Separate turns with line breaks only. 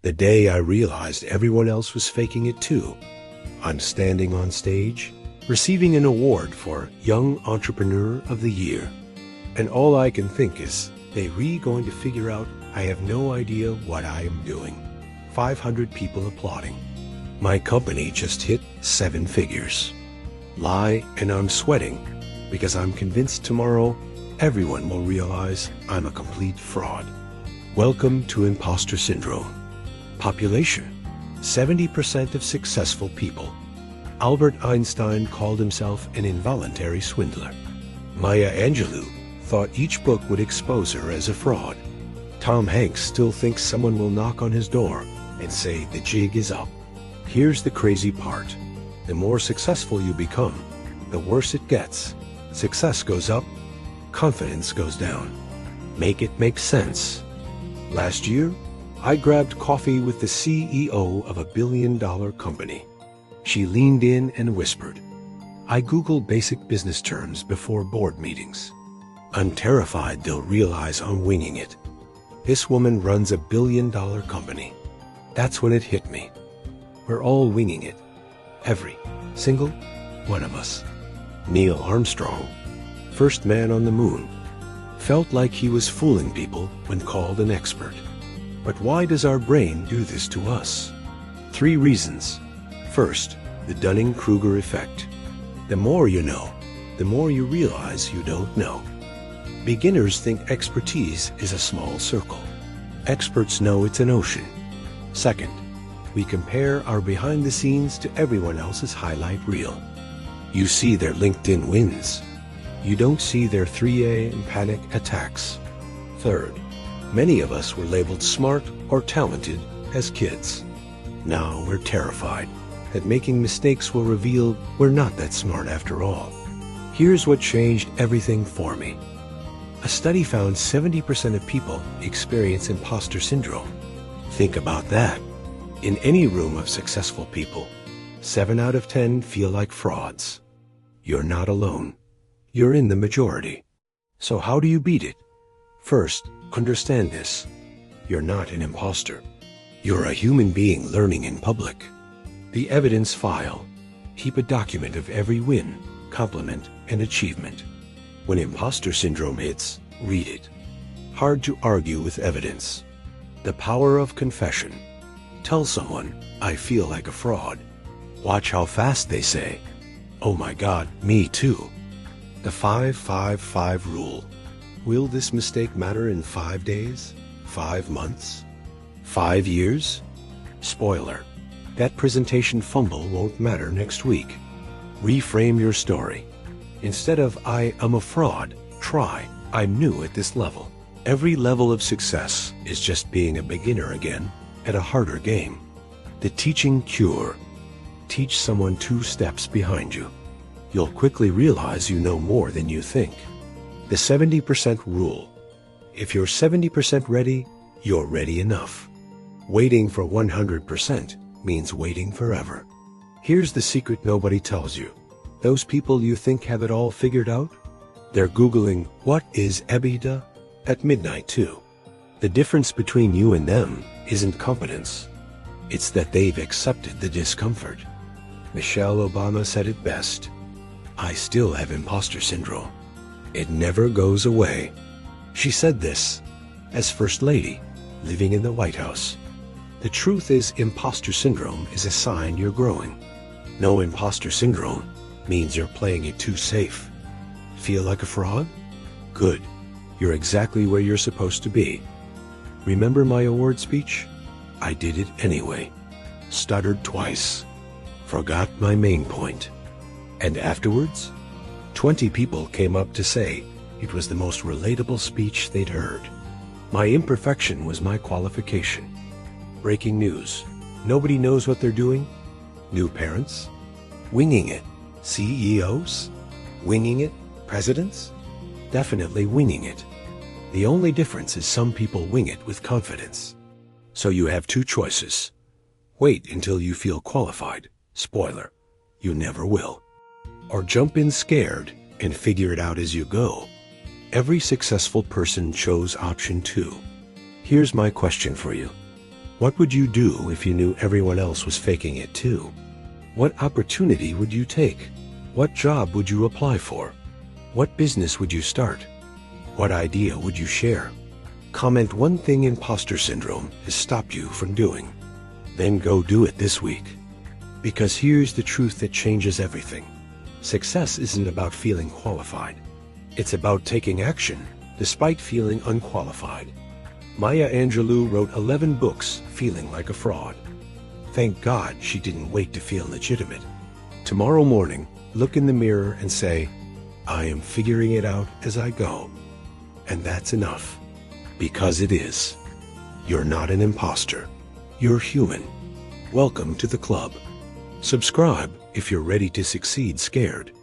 The day I realized everyone else was faking it too. I'm standing on stage, receiving an award for Young Entrepreneur of the Year. And all I can think is, they going to figure out I have no idea what I am doing. 500 people applauding. My company just hit 7 figures. Lie, and I'm sweating because I'm convinced tomorrow everyone will realize I'm a complete fraud. Welcome to Impostor Syndrome. Population: 70% of successful people. Albert Einstein called himself an involuntary swindler. Maya Angelou thought each book would expose her as a fraud. Tom Hanks still thinks someone will knock on his door and say the jig is up. Here's the crazy part. The more successful you become, the worse it gets. Success goes up, confidence goes down. Make it make sense. Last year, I grabbed coffee with the CEO of a billion-dollar company. She leaned in and whispered, "I Google basic business terms before board meetings. I'm terrified they'll realize I'm winging it." This woman runs a billion-dollar company. That's when it hit me. We're all winging it. Every single one of us. Neil Armstrong, first man on the moon, felt like he was fooling people when called an expert. But why does our brain do this to us? 3 reasons. First, the Dunning-Kruger effect. The more you know, the more you realize you don't know. Beginners think expertise is a small circle. Experts know it's an ocean. Second, we compare our behind the scenes to everyone else's highlight reel. You see their LinkedIn wins. You don't see their 3 a.m. panic attacks. Third, many of us were labeled smart or talented as kids. Now we're terrified that making mistakes will reveal we're not that smart after all. Here's what changed everything for me. A study found 70% of people experience imposter syndrome. Think about that. In any room of successful people, 7 out of 10 feel like frauds. You're not alone. You're in the majority. So how do you beat it? First, understand this. You're not an imposter. You're a human being learning in public. The evidence file. Keep a document of every win, compliment, and achievement. When imposter syndrome hits, read it. Hard to argue with evidence. The power of confession. Tell someone, "I feel like a fraud." Watch how fast they say, "Oh my God, me too." The 5-5-5 rule. Will this mistake matter in 5 days? 5 months? 5 years? Spoiler, that presentation fumble won't matter next week. Reframe your story. Instead of "I am a fraud," try "I'm new at this level." Every level of success is just being a beginner again at a harder game. The teaching cure. Teach someone 2 steps behind you. You'll quickly realize you know more than you think. The 70% rule. If you're 70% ready, you're ready enough. Waiting for 100% means waiting forever. Here's the secret nobody tells you. Those people you think have it all figured out, they're Googling "what is EBITDA" at midnight too. The difference between you and them isn't competence. It's that they've accepted the discomfort. Michelle Obama said it best. "I still have imposter syndrome. It never goes away." She said this as First Lady, living in the White House. The truth is, imposter syndrome is a sign you're growing. No imposter syndrome means you're playing it too safe. Feel like a fraud? Good. You're exactly where you're supposed to be. Remember my award speech? I did it anyway. Stuttered twice. Forgot my main point. And afterwards, 20 people came up to say it was the most relatable speech they'd heard. My imperfection was my qualification. Breaking news. Nobody knows what they're doing? New parents? Winging it. CEOs? Winging it. Presidents? Definitely winging it. The only difference is some people wing it with confidence. So you have 2 choices. Wait until you feel qualified. Spoiler, you never will. Or jump in scared and figure it out as you go. Every successful person chose option 2. Here's my question for you. What would you do if you knew everyone else was faking it too? What opportunity would you take? What job would you apply for? What business would you start? What idea would you share? Comment one thing imposter syndrome has stopped you from doing. Then go do it this week. Because here's the truth that changes everything. Success isn't about feeling qualified. It's about taking action despite feeling unqualified. Maya Angelou wrote 11 books feeling like a fraud. Thank God she didn't wait to feel legitimate. Tomorrow morning, look in the mirror and say, I am figuring it out as I go. And that's enough. Because it is. You're not an imposter. You're human. Welcome to the club. Subscribe if you're ready to succeed scared.